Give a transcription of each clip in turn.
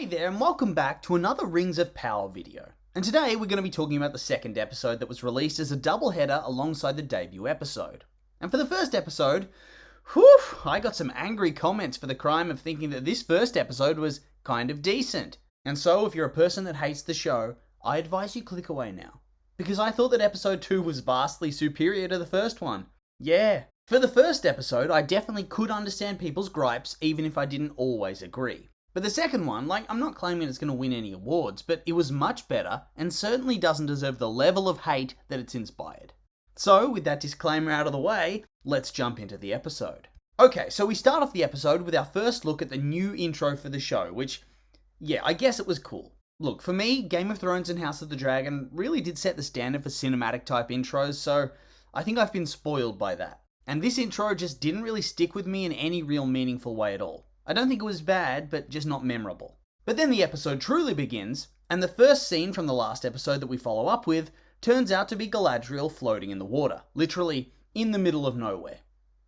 Hey there and welcome back to another Rings of Power video. And today we're going to be talking about the second episode that was released as a doubleheader alongside the debut episode. And for the first episode, I got some angry comments for the crime of thinking that this first episode was kind of decent. And so if you're a person that hates the show, I advise you click away now. Because I thought that episode 2 was vastly superior to the first one. Yeah. For the first episode, I definitely could understand people's gripes even if I didn't always agree. But the second one, I'm not claiming it's going to win any awards, but it was much better and certainly doesn't deserve the level of hate that it's inspired. So, with that disclaimer out of the way, let's jump into the episode. Okay, so we start off the episode with our first look at the new intro for the show, which, yeah, I guess it was cool. Look, for me, Game of Thrones and House of the Dragon really did set the standard for cinematic type intros, so I think I've been spoiled by that. And this intro just didn't really stick with me in any real meaningful way at all. I don't think it was bad, but just not memorable. But then the episode truly begins, and the first scene from the last episode that we follow up with turns out to be Galadriel floating in the water, literally in the middle of nowhere.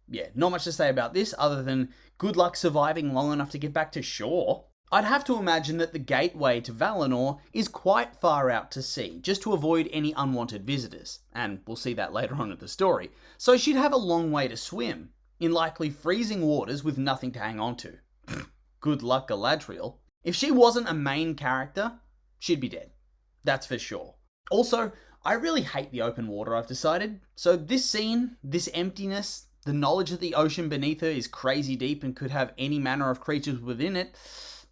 Yeah, not much to say about this other than good luck surviving long enough to get back to shore. I'd have to imagine that the gateway to Valinor is quite far out to sea, just to avoid any unwanted visitors, and we'll see that later on in the story, so she'd have a long way to swim, in likely freezing waters with nothing to hang on to. Good luck, Galadriel. If she wasn't a main character, she'd be dead. That's for sure. Also, I really hate the open water, I've decided. So this scene, this emptiness, the knowledge that the ocean beneath her is crazy deep and could have any manner of creatures within it,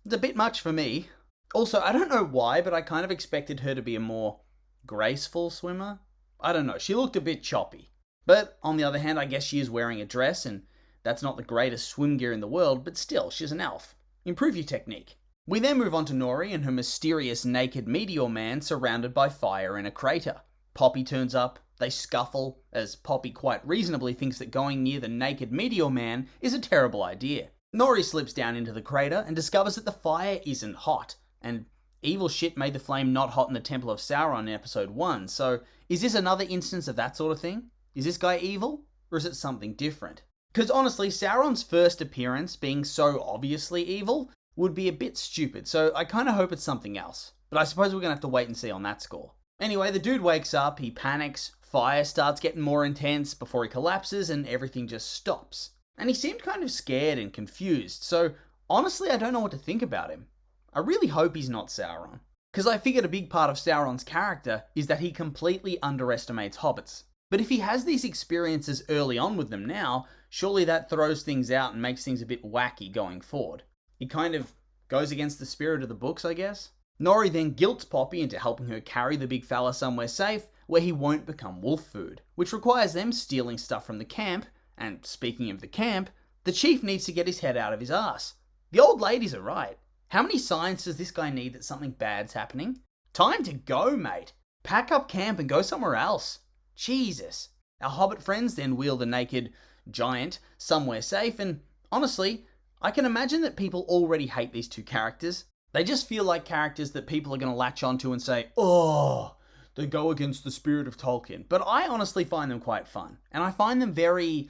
it's a bit much for me. Also, I don't know why, but I kind of expected her to be a more graceful swimmer. I don't know, she looked a bit choppy. But on the other hand, I guess she is wearing a dress, and that's not the greatest swim gear in the world, but still, she's an elf. Improve your technique. We then move on to Nori and her mysterious naked meteor man surrounded by fire in a crater. Poppy turns up, they scuffle, as Poppy quite reasonably thinks that going near the naked meteor man is a terrible idea. Nori slips down into the crater and discovers that the fire isn't hot, and evil shit made the flame not hot in the Temple of Sauron in episode 1, so is this another instance of that sort of thing? Is this guy evil, or is it something different? Because honestly, Sauron's first appearance being so obviously evil would be a bit stupid, so I kind of hope it's something else. But I suppose we're going to have to wait and see on that score. Anyway, the dude wakes up, he panics, fire starts getting more intense before he collapses and everything just stops. And he seemed kind of scared and confused, so honestly I don't know what to think about him. I really hope he's not Sauron. Because I figured a big part of Sauron's character is that he completely underestimates hobbits. But if he has these experiences early on with them now, surely that throws things out and makes things a bit wacky going forward. It kind of goes against the spirit of the books, I guess. Nori then guilts Poppy into helping her carry the big fella somewhere safe where he won't become wolf food, which requires them stealing stuff from the camp, and speaking of the camp, the chief needs to get his head out of his ass. The old ladies are right. How many signs does this guy need that something bad's happening? Time to go, mate. Pack up camp and go somewhere else. Jesus. Our hobbit friends then wheel the naked giant somewhere safe, and honestly, I can imagine that people already hate these two characters. They just feel like characters that people are going to latch onto and say, oh, they go against the spirit of Tolkien. But I honestly find them quite fun, and I find them very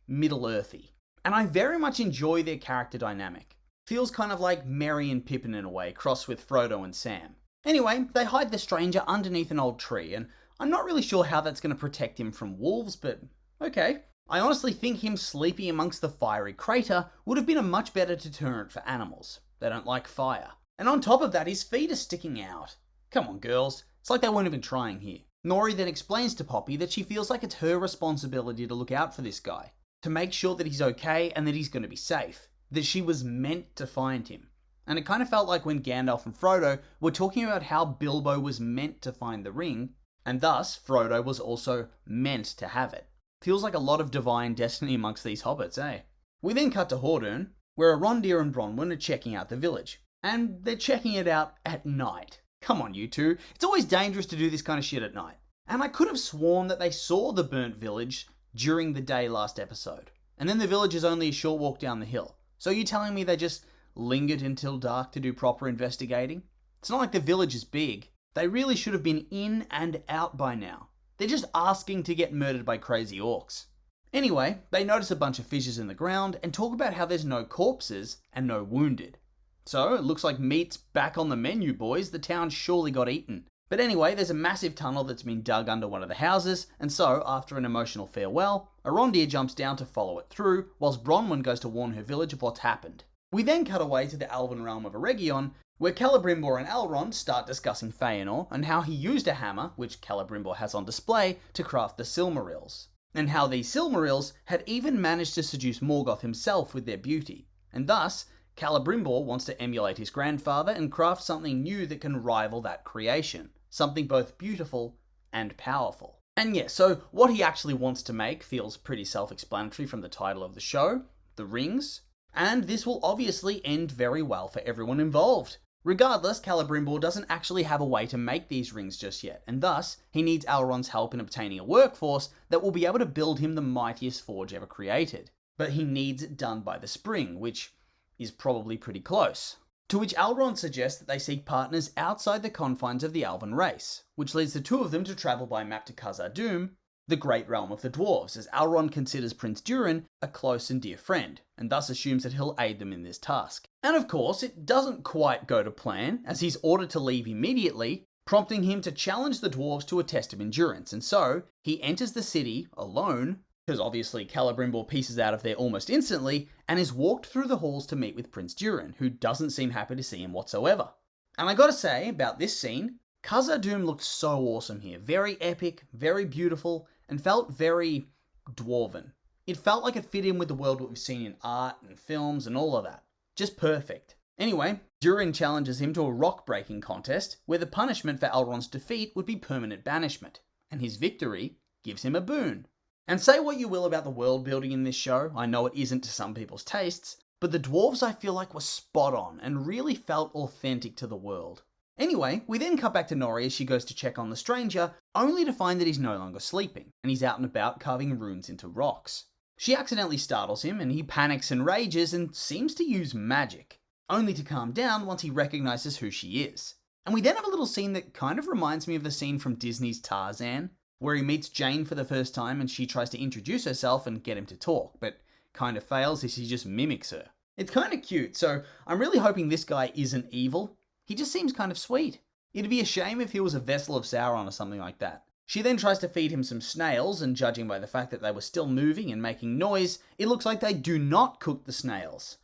Middle-earthy. And I very much enjoy their character dynamic. Feels kind of like Merry and Pippin in a way, crossed with Frodo and Sam. Anyway, they hide the stranger underneath an old tree, and I'm not really sure how that's going to protect him from wolves, but okay. I honestly think him sleeping amongst the fiery crater would have been a much better deterrent for animals. They don't like fire. And on top of that, his feet are sticking out. Come on, girls. It's like they weren't even trying here. Nori then explains to Poppy that she feels like it's her responsibility to look out for this guy, to make sure that he's okay and that he's going to be safe, that she was meant to find him. And it kind of felt like when Gandalf and Frodo were talking about how Bilbo was meant to find the ring, and thus Frodo was also meant to have it. Feels like a lot of divine destiny amongst these hobbits, eh? We then cut to Hordern, where Arondir and Bronwyn are checking out the village. And they're checking it out at night. Come on, you two. It's always dangerous to do this kind of shit at night. And I could have sworn that they saw the burnt village during the day last episode. And then the village is only a short walk down the hill. So you're telling me they just lingered until dark to do proper investigating? It's not like the village is big. They really should have been in and out by now. They're just asking to get murdered by crazy orcs. Anyway, they notice a bunch of fissures in the ground and talk about how there's no corpses and no wounded. So it looks like meat's back on the menu, boys. The town surely got eaten. But anyway, there's a massive tunnel that's been dug under one of the houses, and so, after an emotional farewell, Arondir jumps down to follow it through, whilst Bronwyn goes to warn her village of what's happened. We then cut away to the elven realm of Eregion, where Celebrimbor and Elrond start discussing Feanor, and how he used a hammer, which Celebrimbor has on display, to craft the Silmarils. And how these Silmarils had even managed to seduce Morgoth himself with their beauty. And thus, Celebrimbor wants to emulate his grandfather and craft something new that can rival that creation. Something both beautiful and powerful. And yeah, so what he actually wants to make feels pretty self-explanatory from the title of the show, the rings. And this will obviously end very well for everyone involved. Regardless, Celebrimbor doesn't actually have a way to make these rings just yet, and thus, he needs Elrond's help in obtaining a workforce that will be able to build him the mightiest forge ever created. But he needs it done by the spring, which is probably pretty close. To which Elrond suggests that they seek partners outside the confines of the Elven race, which leads the two of them to travel by map to Khazad-dûm, the great realm of the Dwarves, as Elrond considers Prince Durin a close and dear friend, and thus assumes that he'll aid them in this task. And of course, it doesn't quite go to plan, as he's ordered to leave immediately, prompting him to challenge the Dwarves to a test of endurance, and so he enters the city alone, because obviously Celebrimbor pieces out of there almost instantly, and is walked through the halls to meet with Prince Durin, who doesn't seem happy to see him whatsoever. And I gotta say, about this scene, Khazad-dûm looked so awesome here. Very epic, very beautiful, and felt very dwarven. It felt like it fit in with the world we've seen in art and films and all of that. Just perfect. Anyway, Durin challenges him to a rock-breaking contest, where the punishment for Elrond's defeat would be permanent banishment, and his victory gives him a boon. And say what you will about the world building in this show, I know it isn't to some people's tastes, but the dwarves I feel like were spot on and really felt authentic to the world. Anyway, we then cut back to Nori as she goes to check on the stranger, only to find that he's no longer sleeping, and he's out and about carving runes into rocks. She accidentally startles him, and he panics and rages and seems to use magic, only to calm down once he recognises who she is. And we then have a little scene that kind of reminds me of the scene from Disney's Tarzan, where he meets Jane for the first time and she tries to introduce herself and get him to talk, but kind of fails as he just mimics her. It's kind of cute, so I'm really hoping this guy isn't evil. He just seems kind of sweet. It'd be a shame if he was a vessel of Sauron or something like that. She then tries to feed him some snails, and judging by the fact that they were still moving and making noise, it looks like they do not cook the snails.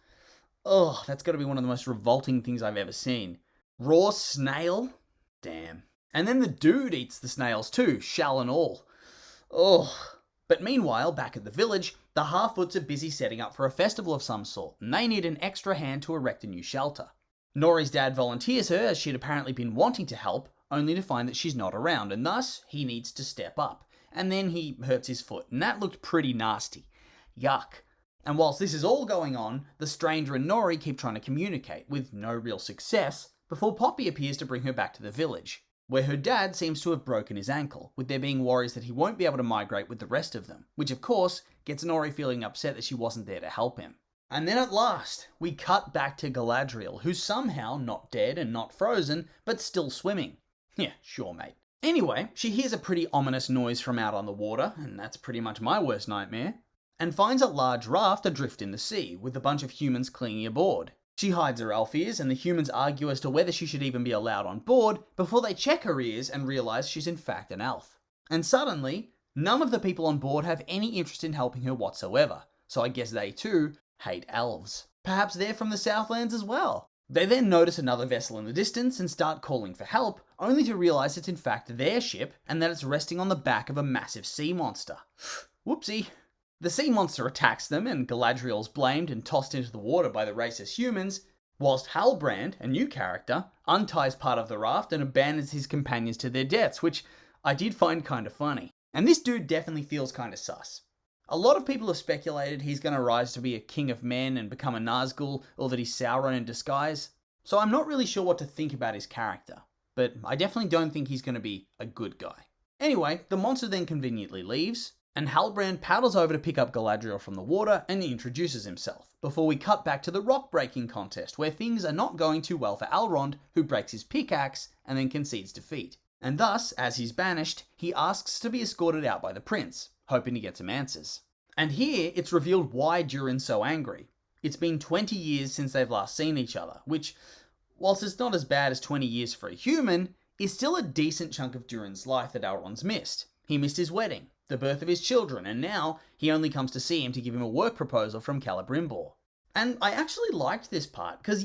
Ugh, that's got to be one of the most revolting things I've ever seen. Raw snail? Damn. And then the dude eats the snails too, shell and all. Ugh. But meanwhile, back at the village, the Harfoots are busy setting up for a festival of some sort, and they need an extra hand to erect a new shelter. Nori's dad volunteers her, as she'd apparently been wanting to help, only to find that she's not around, and thus, he needs to step up. And then he hurts his foot, and that looked pretty nasty. Yuck. And whilst this is all going on, the stranger and Nori keep trying to communicate, with no real success, before Poppy appears to bring her back to the village, where her dad seems to have broken his ankle, with there being worries that he won't be able to migrate with the rest of them, which of course gets Nori feeling upset that she wasn't there to help him. And then at last, we cut back to Galadriel, who's somehow not dead and not frozen, but still swimming. Yeah, sure mate. Anyway, she hears a pretty ominous noise from out on the water, and that's pretty much my worst nightmare, and finds a large raft adrift in the sea, with a bunch of humans clinging aboard. She hides her elf ears, and the humans argue as to whether she should even be allowed on board before they check her ears and realise she's in fact an elf. And suddenly, none of the people on board have any interest in helping her whatsoever, so I guess they too hate elves. Perhaps they're from the Southlands as well. They then notice another vessel in the distance and start calling for help, only to realise it's in fact their ship and that it's resting on the back of a massive sea monster. Whoopsie. The sea monster attacks them, and Galadriel's blamed and tossed into the water by the racist humans, whilst Halbrand, a new character, unties part of the raft and abandons his companions to their deaths, which I did find kind of funny. And this dude definitely feels kind of sus. A lot of people have speculated he's going to rise to be a king of men and become a Nazgul, or that he's Sauron in disguise, so I'm not really sure what to think about his character, but I definitely don't think he's going to be a good guy. Anyway, the monster then conveniently leaves, and Halbrand paddles over to pick up Galadriel from the water and introduces himself, before we cut back to the rock-breaking contest, where things are not going too well for Elrond, who breaks his pickaxe and then concedes defeat. And thus, as he's banished, he asks to be escorted out by the prince, hoping to get some answers. And here, it's revealed why Durin's so angry. It's been 20 years since they've last seen each other, which, whilst it's not as bad as 20 years for a human, is still a decent chunk of Durin's life that Elrond's missed. He missed his wedding, the birth of his children, and now he only comes to see him to give him a work proposal from Celebrimbor. And I actually liked this part, because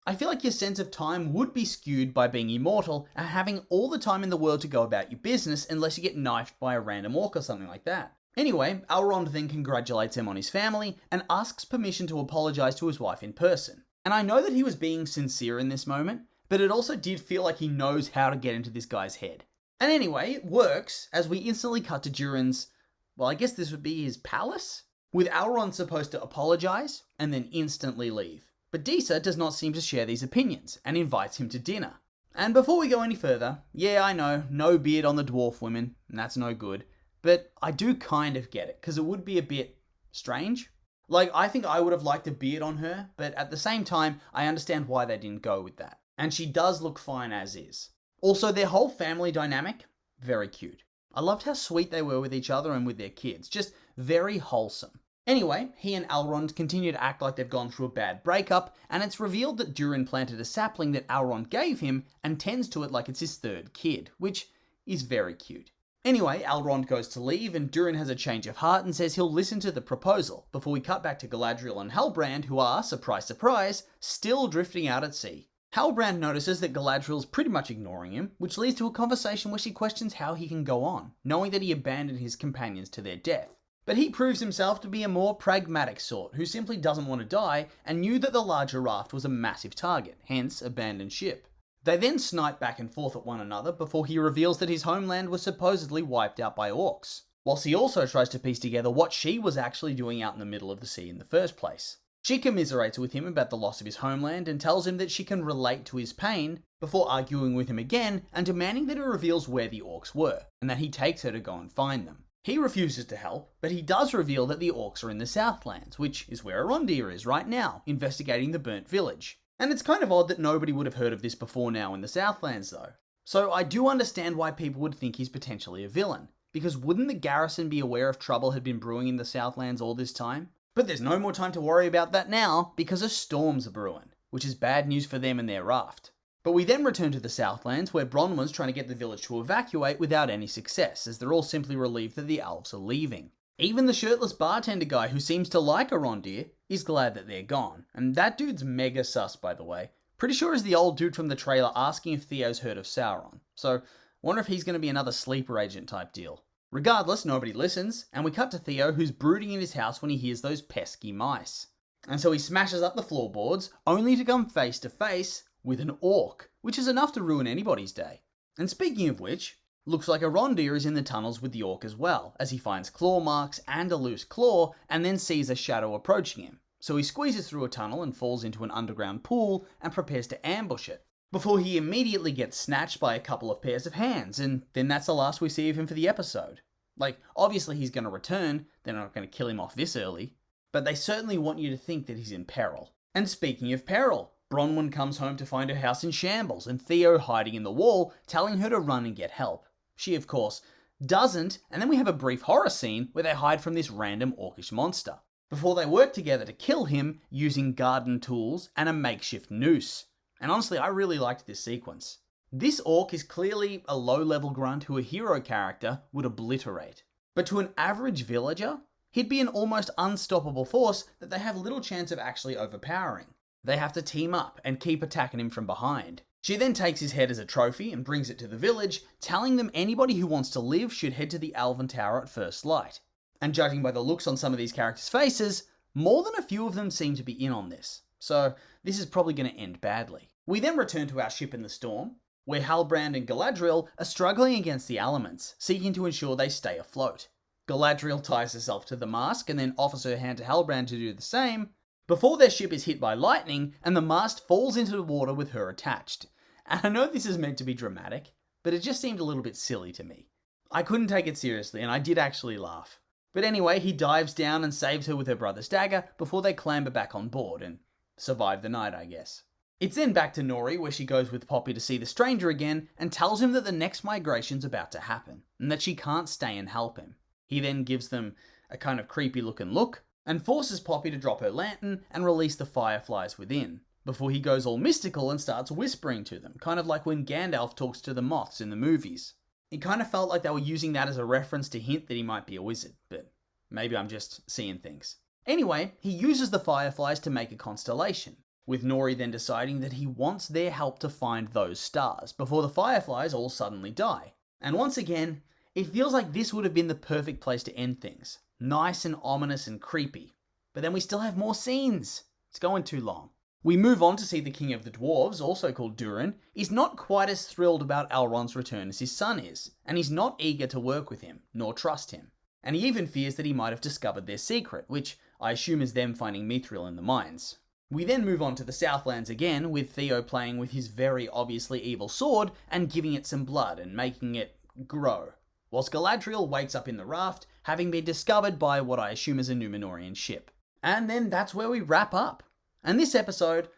I feel like your sense of time would be skewed by being immortal and having all the time in the world to go about your business unless you get knifed by a random orc or something like that. Anyway, Elrond then congratulates him on his family and asks permission to apologise to his wife in person. And I know that he was being sincere in this moment, but it also did feel like he knows how to get into this guy's head. And anyway, it works as we instantly cut to Durin's, well, I guess this would be his palace? With Elrond supposed to apologise and then instantly leave. But Disa does not seem to share these opinions and invites him to dinner. And before we go any further, I know, no beard on the dwarf women, and that's no good, but I do kind of get it, because it would be a bit strange. Like, I think I would have liked a beard on her, but at the same time, I understand why they didn't go with that. And she does look fine as is. Also, their whole family dynamic, very cute. I loved how sweet they were with each other and with their kids, just very wholesome. Anyway, he and Elrond continue to act like they've gone through a bad breakup, and it's revealed that Durin planted a sapling that Elrond gave him and tends to it like it's his third kid, which is very cute. Anyway, Elrond goes to leave and Durin has a change of heart and says he'll listen to the proposal, before we cut back to Galadriel and Halbrand, who are, surprise surprise, still drifting out at sea. Halbrand notices that Galadriel's pretty much ignoring him, which leads to a conversation where she questions how he can go on, knowing that he abandoned his companions to their death. But he proves himself to be a more pragmatic sort, who simply doesn't want to die, and knew that the larger raft was a massive target, hence abandoned ship. They then snipe back and forth at one another before he reveals that his homeland was supposedly wiped out by orcs, whilst he also tries to piece together what she was actually doing out in the middle of the sea in the first place. She commiserates with him about the loss of his homeland and tells him that she can relate to his pain, before arguing with him again and demanding that he reveals where the orcs were, and that he takes her to go and find them. He refuses to help, but he does reveal that the orcs are in the Southlands, which is where Arondir is right now, investigating the burnt village. And it's kind of odd that nobody would have heard of this before now in the Southlands though. So I do understand why people would think he's potentially a villain, because wouldn't the garrison be aware if trouble had been brewing in the Southlands all this time? But there's no more time to worry about that now, because a storm's brewing, which is bad news for them and their raft. But we then return to the Southlands, where Bronwyn's trying to get the village to evacuate without any success, as they're all simply relieved that the elves are leaving. Even the shirtless bartender guy who seems to like Arondir is glad that they're gone. And that dude's mega sus, by the way. Pretty sure is the old dude from the trailer asking if Theo's heard of Sauron. So, wonder if he's going to be another sleeper agent type deal. Regardless, nobody listens, and we cut to Theo, who's brooding in his house when he hears those pesky mice. And so he smashes up the floorboards, only to come face to face with an orc, which is enough to ruin anybody's day. And speaking of which, looks like Arondir is in the tunnels with the orc as well, as he finds claw marks and a loose claw, and then sees a shadow approaching him. So he squeezes through a tunnel and falls into an underground pool and prepares to ambush it, before he immediately gets snatched by a couple of pairs of hands, and then that's the last we see of him for the episode. Like, obviously he's going to return, they're not going to kill him off this early, but they certainly want you to think that he's in peril. And speaking of peril, Bronwyn comes home to find her house in shambles and Theo hiding in the wall, telling her to run and get help. She, of course, doesn't, and then we have a brief horror scene where they hide from this random orcish monster, before they work together to kill him using garden tools and a makeshift noose. And honestly, I really liked this sequence. This orc is clearly a low-level grunt who a hero character would obliterate. But to an average villager, he'd be an almost unstoppable force that they have little chance of actually overpowering. They have to team up and keep attacking him from behind. She then takes his head as a trophy and brings it to the village, telling them anybody who wants to live should head to the Elven Tower at first light. And judging by the looks on some of these characters' faces, more than a few of them seem to be in on this. So this is probably going to end badly. We then return to our ship in the storm, where Halbrand and Galadriel are struggling against the elements, seeking to ensure they stay afloat. Galadriel ties herself to the mast and then offers her hand to Halbrand to do the same, before their ship is hit by lightning and the mast falls into the water with her attached. And I know this is meant to be dramatic, but it just seemed a little bit silly to me. I couldn't take it seriously and I did actually laugh. But anyway, he dives down and saves her with her brother's dagger before they clamber back on board and survive the night, I guess. It's then back to Nori, where she goes with Poppy to see the stranger again and tells him that the next migration's about to happen and that she can't stay and help him. He then gives them a kind of creepy looking look and forces Poppy to drop her lantern and release the fireflies within, before he goes all mystical and starts whispering to them, kind of like when Gandalf talks to the moths in the movies. It kind of felt like they were using that as a reference to hint that he might be a wizard, but maybe I'm just seeing things. Anyway, he uses the fireflies to make a constellation, with Nori then deciding that he wants their help to find those stars, before the fireflies all suddenly die. And once again, it feels like this would have been the perfect place to end things. Nice and ominous and creepy. But then we still have more scenes. It's going too long. We move on to see the King of the Dwarves, also called Durin, is not quite as thrilled about Elrond's return as his son is, and he's not eager to work with him, nor trust him. And he even fears that he might have discovered their secret, which I assume is them finding Mithril in the mines. We then move on to the Southlands again, with Theo playing with his very obviously evil sword and giving it some blood and making it grow, whilst Galadriel wakes up in the raft, having been discovered by what I assume is a Númenórean ship. And then that's where we wrap up. And this episode,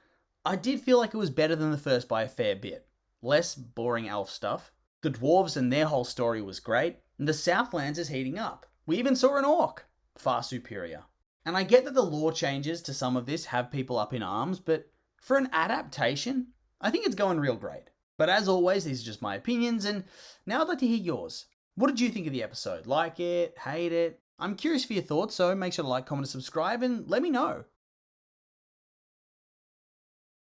I did feel like it was better than the first by a fair bit. Less boring elf stuff. The dwarves and their whole story was great, and the Southlands is heating up. We even saw an orc. Far superior. And I get that the lore changes to some of this have people up in arms, but for an adaptation, I think it's going real great. But as always, these are just my opinions, and now I'd like to hear yours. What did you think of the episode? Like it? Hate it? I'm curious for your thoughts, so make sure to like, comment, and subscribe, and let me know.